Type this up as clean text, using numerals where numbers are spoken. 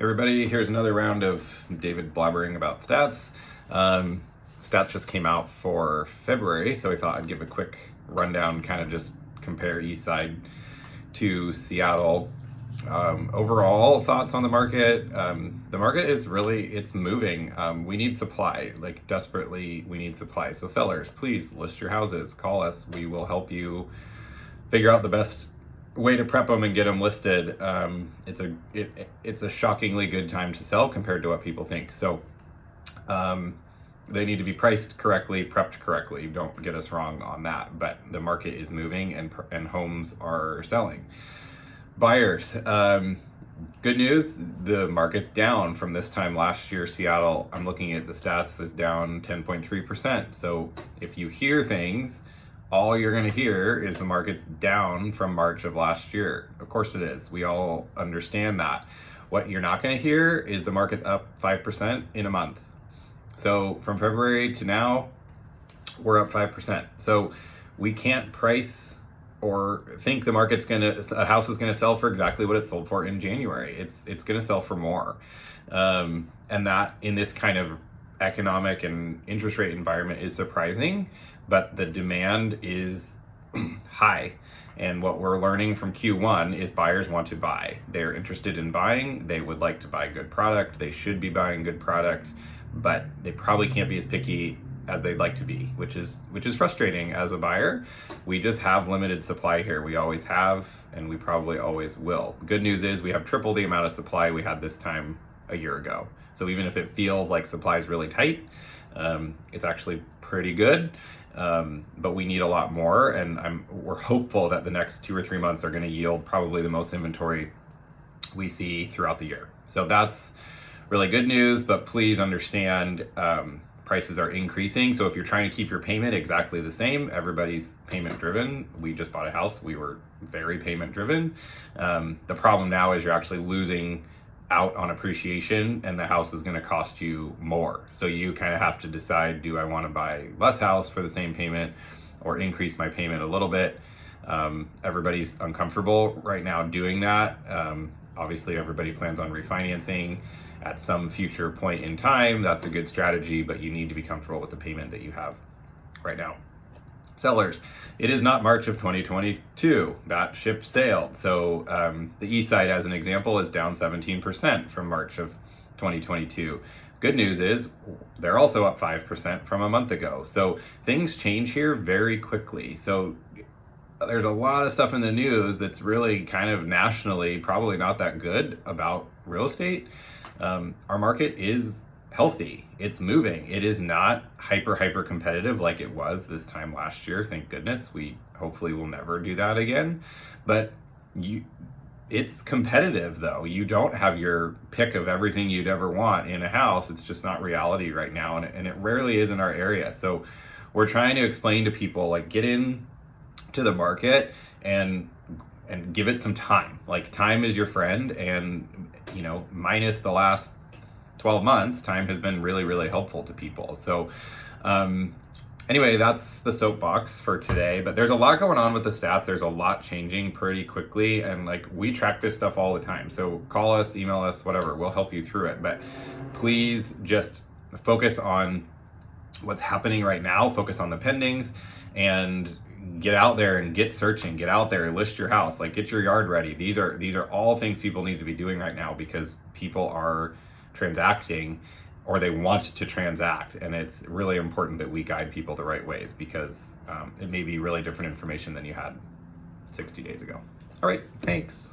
Everybody, here's another round of David blabbering about stats. Stats just came out for February, so I thought I'd give a quick rundown, kind of just compare East Side to Seattle. Overall thoughts on the market. The market is it's moving. We need supply, like desperately we need supply. So sellers, please list your houses, call us. We will help you figure out the best way to prep them and get them listed. It's a shockingly good time to sell compared to what people think. So they need to be priced correctly, prepped correctly. Don't get us wrong on that. But the market is moving and homes are selling. Buyers, good news, the market's down from this time last year. Seattle, I'm looking at the stats, is down 10.3%. So if you hear things, all you're going to hear is the market's down from March of last year. Of course it is. We all understand that. What you're not going to hear is the market's up 5% in a month. So from February to now, we're up 5%. So we can't price or think the a house is going to sell for exactly what it sold for in January. It's going to sell for more. And that in this kind of economic and interest rate environment is surprising, but the demand is high. And what we're learning from Q1 is buyers want to buy. They're interested in buying. They would like to buy good product. They should be buying good product, but they probably can't be as picky as they'd like to be, which is frustrating as a buyer. We just have limited supply here. We always have, and we probably always will. Good news is we have triple the amount of supply we had this time a year ago. So even if it feels like supply is really tight, it's actually pretty good. But we need a lot more, and we're hopeful that the next 2 or 3 months are going to yield probably the most inventory we see throughout the year. So that's really good news, but please understand prices are increasing. So if you're trying to keep your payment exactly the same, everybody's payment driven. We just bought a house. We were very payment driven. The problem now is you're actually losing out on appreciation, and the house is going to cost you more. So you kind of have to decide, do I want to buy less house for the same payment or increase my payment a little bit? Everybody's uncomfortable right now doing that. Obviously everybody plans on refinancing at some future point in time. That's a good strategy, but you need to be comfortable with the payment that you have right now. Sellers, it is not March of 2022. That ship sailed. So the East Side, as an example, is down 17% from March of 2022. Good news is they're also up 5% from a month ago. So things change here very quickly. So there's a lot of stuff in the news that's really kind of nationally probably not that good about real estate. Our market is healthy. It's moving. It is not hyper competitive like it was this time last year. Thank goodness. We hopefully will never do that again. But it's competitive though. You don't have your pick of everything you'd ever want in a house. It's just not reality right now, and it rarely is in our area. So we're trying to explain to people, like, get in to the market and give it some time. Like, time is your friend, and minus the last 12 months, time has been really helpful to people. So anyway, that's the soapbox for today. But there's a lot going on with the stats. There's a lot changing pretty quickly, and we track this stuff all the time. So call us, email us, whatever, we'll help you through it. But please just focus on what's happening right now, focus on the pendings, and get out there and get searching, get out there and list your house, get your yard ready. These are all things people need to be doing right now, because people are transacting, or they want to transact, and it's really important that we guide people the right ways, because it may be really different information than you had 60 days ago. All right, thanks.